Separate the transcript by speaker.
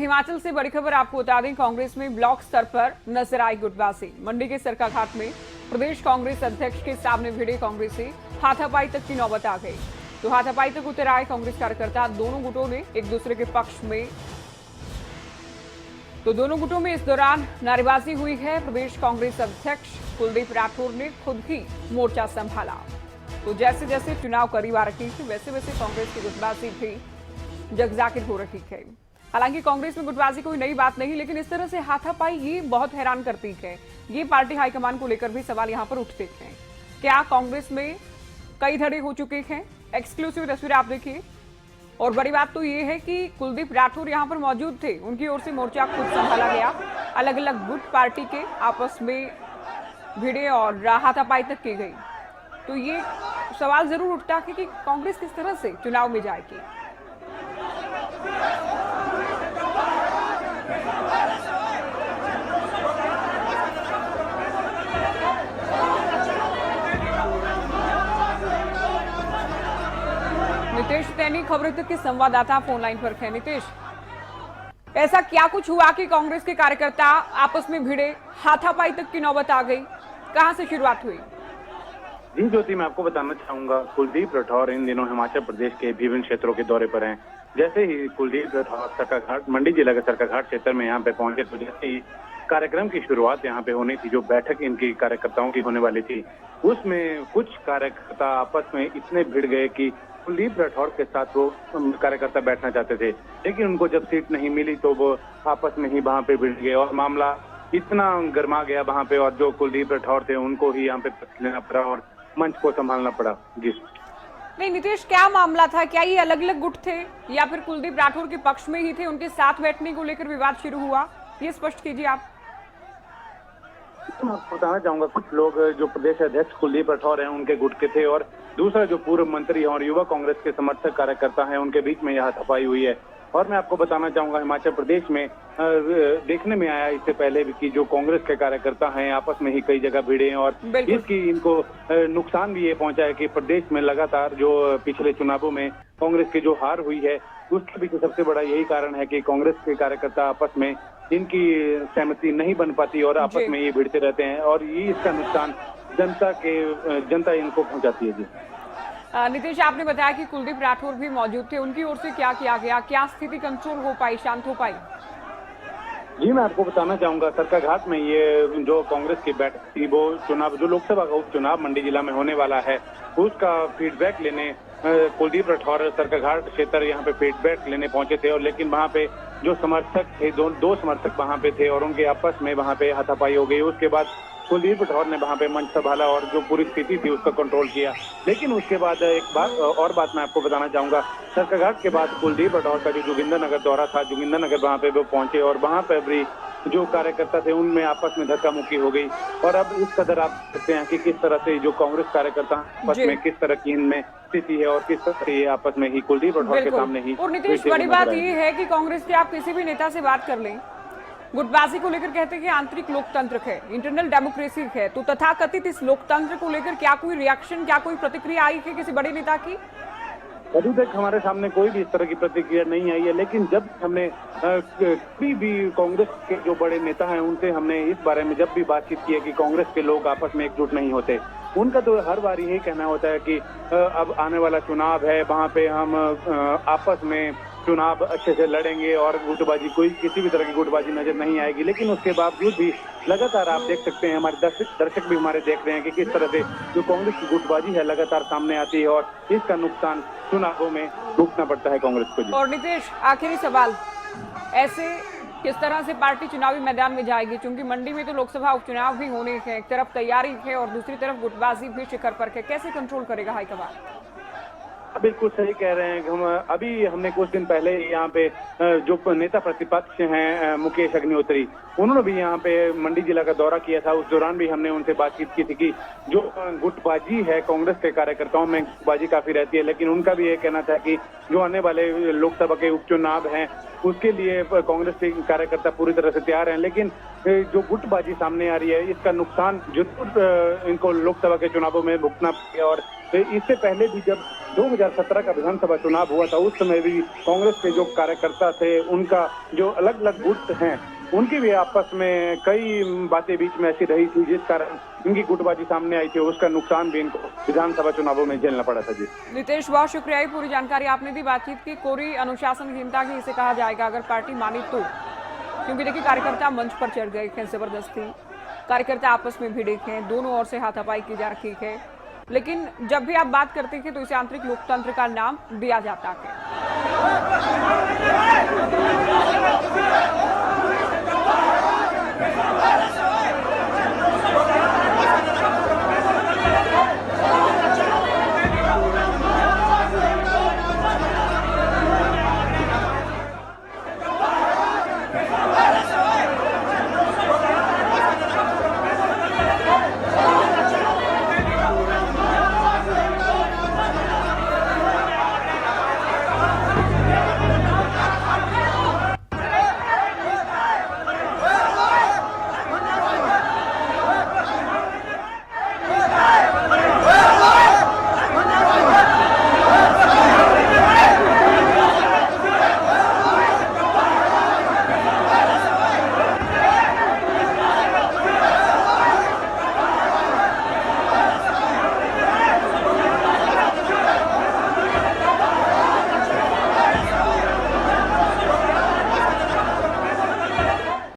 Speaker 1: हिमाचल से बड़ी खबर आपको बता दें, कांग्रेस में ब्लॉक स्तर पर नजर आई गुटबाजी। मंडी के सरकाघाट में प्रदेश कांग्रेस अध्यक्ष के सामने भिड़े कांग्रेसी, हाथापाई तक की नौबत आ गई। तो हाथापाई तक उतर आए कांग्रेस कार्यकर्ता। दोनों गुटों ने एक दूसरे के पक्ष में दोनों गुटों में इस दौरान नारेबाजी हुई है। प्रदेश कांग्रेस अध्यक्ष कुलदीप राठौर ने खुद ही मोर्चा संभाला। तो जैसे जैसे चुनाव करीब आ रही थी वैसे वैसे कांग्रेस की गुटबाजी भी जगजाहिर हो रही है। हालांकि कांग्रेस में गुटबाजी कोई नई बात नहीं, लेकिन इस तरह से हाथापाई ये बहुत हैरान करती है। ये पार्टी हाईकमान को लेकर भी सवाल यहां पर उठते हैं। क्या कांग्रेस में कई धड़े हो चुके हैं? एक्सक्लूसिव तस्वीर आप देखिए। और बड़ी बात तो ये है कि कुलदीप राठौर यहां पर मौजूद थे, उनकी ओर से मोर्चा खुद संभाला गया। अलग अलग गुट पार्टी के आपस में भिड़े और हाथापाई तक की गई। तो ये सवाल जरूर उठता है कि कांग्रेस किस तरह से चुनाव में जाएगी। नितेश तैनी खबरों तक के संवाददाता फोन लाइन पर है। नितेश, ऐसा क्या कुछ हुआ कि कांग्रेस के कार्यकर्ता आपस में भिड़े, हाथापाई तक की नौबत आ गई? कहां से शुरुआत हुई?
Speaker 2: जी ज्योति, मैं आपको बताना चाहूंगा, कुलदीप राठौर इन दिनों हिमाचल प्रदेश के विभिन्न क्षेत्रों के दौरे पर हैं। जैसे ही कुलदीप राठौर सरकाघाट, मंडी जिला के सरकाघाट क्षेत्र में यहाँ पे पहुंचे, तो जैसे ही कार्यक्रम की शुरुआत यहाँ पे होनी थी, जो बैठक इनकी कार्यकर्ताओं की होने वाली थी, उसमें कुछ कार्यकर्ता आपस में इतने भिड़ गए कि कुलदीप राठौर के साथ वो कार्यकर्ता बैठना चाहते थे, लेकिन उनको जब सीट नहीं मिली तो वो आपस में ही वहां पे भिड़ गए और मामला इतना गर्मा गया वहां पे, और जो कुलदीप राठौर थे उनको ही यहाँ पे लेना पड़ा और मंच को संभालना पड़ा। जी
Speaker 1: नहीं नितेश, क्या मामला था? क्या ये अलग अलग गुट थे या फिर कुलदीप राठौर के पक्ष में ही थे? उनके साथ बैठने को लेकर विवाद शुरू हुआ, ये स्पष्ट कीजिए आप।
Speaker 2: मैं आपको बताना चाहूंगा, कुछ लोग जो प्रदेश अध्यक्ष कुलदीप राठौर हैं उनके गुट के थे, और दूसरा जो पूर्व मंत्री और युवा कांग्रेस के समर्थक कार्यकर्ता हैं उनके बीच में यह हाथापाई हुई है। और मैं आपको बताना चाहूंगा, हिमाचल प्रदेश में देखने में आया इससे पहले भी कि जो कांग्रेस के कार्यकर्ता हैं आपस में ही कई जगह भिड़े हैं, और इसकी इनको नुकसान भी ये पहुंचा है कि प्रदेश में लगातार जो पिछले चुनावों में कांग्रेस की जो हार हुई है, उसके पीछे सबसे बड़ा यही कारण है कि कांग्रेस के कार्यकर्ता आपस में इनकी सहमति नहीं बन पाती और आपस में ये भिड़ते रहते हैं, और ये इसका नुकसान जनता इनको पहुंचाती है। जी
Speaker 1: नितेश, आपने बताया कि कुलदीप राठौर भी मौजूद थे, उनकी ओर से क्या किया गया? क्या स्थिति कंट्रोल हो पाई, शांत हो पाई?
Speaker 2: जी मैं आपको बताना चाहूंगा, सरकाघाट में ये जो कांग्रेस की बैठक थी, वो चुनाव, जो लोकसभा का उपचुनाव मंडी जिला में होने वाला है, उसका फीडबैक लेने कुलदीप राठौर सरकाघाट क्षेत्र यहाँ पे फीडबैक लेने पहुंचे थे। और लेकिन वहाँ पे जो समर्थक थे, दो समर्थक वहाँ पे थे और उनके आपस में वहाँ पे हाथापाई हो गई। उसके बाद कुलदीप राठौर ने वहाँ पे मंच संभाला और जो पूरी स्थिति थी उसका कंट्रोल किया। लेकिन उसके बाद एक बात मैं आपको बताना चाहूंगा, सरकाघाट के बाद कुलदीप राठौर का जो जोगिंद्रनगर दौरा था, जोगिंद्रनगर वहाँ पे वो पहुंचे और वहाँ पे भी जो कार्यकर्ता थे उनमें आपस में धक्का मुक्की हो गई। और अब इस कदर आप देखते हैं कि किस तरह से जो कांग्रेस कार्यकर्ता आपस में किस तरह की इनमें स्थिति है और किस तरह से ये आपस में ही कुलदीप राठौर के सामने ही।
Speaker 1: और नीतीश, बड़ी बात ये है कि कांग्रेस के आप किसी भी नेता से बात कर लें, गुटबाजी को लेकर कहते हैं कि आंतरिक लोकतंत्र है, इंटरनल डेमोक्रेसी है, तो तथाकथित इस लोकतंत्र को लेकर क्या कोई रिएक्शन, क्या कोई प्रतिक्रिया आई है किसी बड़े नेता की?
Speaker 2: अभी तक हमारे सामने कोई भी इस तरह की प्रतिक्रिया नहीं आई है, लेकिन जब हमने कोई भी कांग्रेस के जो बड़े नेता हैं उनसे हमने इस बारे में जब भी बातचीत की है कि कांग्रेस के लोग आपस में एकजुट नहीं होते, उनका तो हर बार यही कहना होता है कि अब आने वाला चुनाव है, वहाँ पे हम आपस में चुनाव अच्छे से लड़ेंगे और गुटबाजी, कोई किसी भी तरह की गुटबाजी नजर नहीं आएगी। लेकिन उसके बावजूद भी लगातार आप देख सकते हैं, हमारे दर्शक भी हमारे देख रहे हैं कि किस तरह से जो कांग्रेस की गुटबाजी है लगातार सामने आती है और इसका नुकसान चुनावों में भुगतना पड़ता है कांग्रेस को।
Speaker 1: और नितेश, आखिरी सवाल, ऐसे किस तरह से पार्टी चुनावी मैदान में जाएगी? क्योंकि मंडी में तो लोकसभा उपचुनाव भी होने हैं, एक तरफ तैयारी है और दूसरी तरफ गुटबाजी भी शिखर पर है, कैसे कंट्रोल करेगा हाईकमान?
Speaker 2: बिल्कुल सही कह रहे हैं। अभी हमने कुछ दिन पहले यहाँ पे जो नेता प्रतिपक्ष हैं मुकेश अग्निहोत्री, उन्होंने भी यहाँ पे मंडी जिला का दौरा किया था। उस दौरान भी हमने उनसे बातचीत की थी कि जो गुटबाजी है कांग्रेस के कार्यकर्ताओं में, गुटबाजी काफी रहती है, लेकिन उनका भी ये कहना था कि जो आने वाले लोकसभा के उपचुनाव हैं उसके लिए कांग्रेस के कार्यकर्ता पूरी तरह से तैयार हैं। लेकिन जो गुटबाजी सामने आ रही है, इसका नुकसान जरूर इनको लोकसभा के चुनावों में भुगतना पड़ेगा। और इससे पहले भी जब 2017 का विधानसभा चुनाव हुआ था, उस समय भी कांग्रेस के जो कार्यकर्ता थे, उनका जो अलग अलग गुट हैं, उनकी भी आपस में कई बातें बीच में ऐसी रही थी जिस कारण इनकी गुटबाजी सामने आई थी। उसका नुकसान भी इनको विधानसभा चुनावों में झेलना पड़ा था। जी
Speaker 1: नितेश, बहुत शुक्रिया, पूरी जानकारी आपने दी। बातचीत की कोरी अनुशासनहीनता की इसे कहा जाएगा अगर पार्टी मानी तो, क्योंकि देखिए कार्यकर्ता मंच पर चढ़ गए हैं, जबरदस्ती कार्यकर्ता आपस में भिड़े हैं, दोनों ओर से हाथापाई की जा रही है। लेकिन जब भी आप बात करते हैं तो इसे आंतरिक लोकतंत्र का नाम दिया जाता है।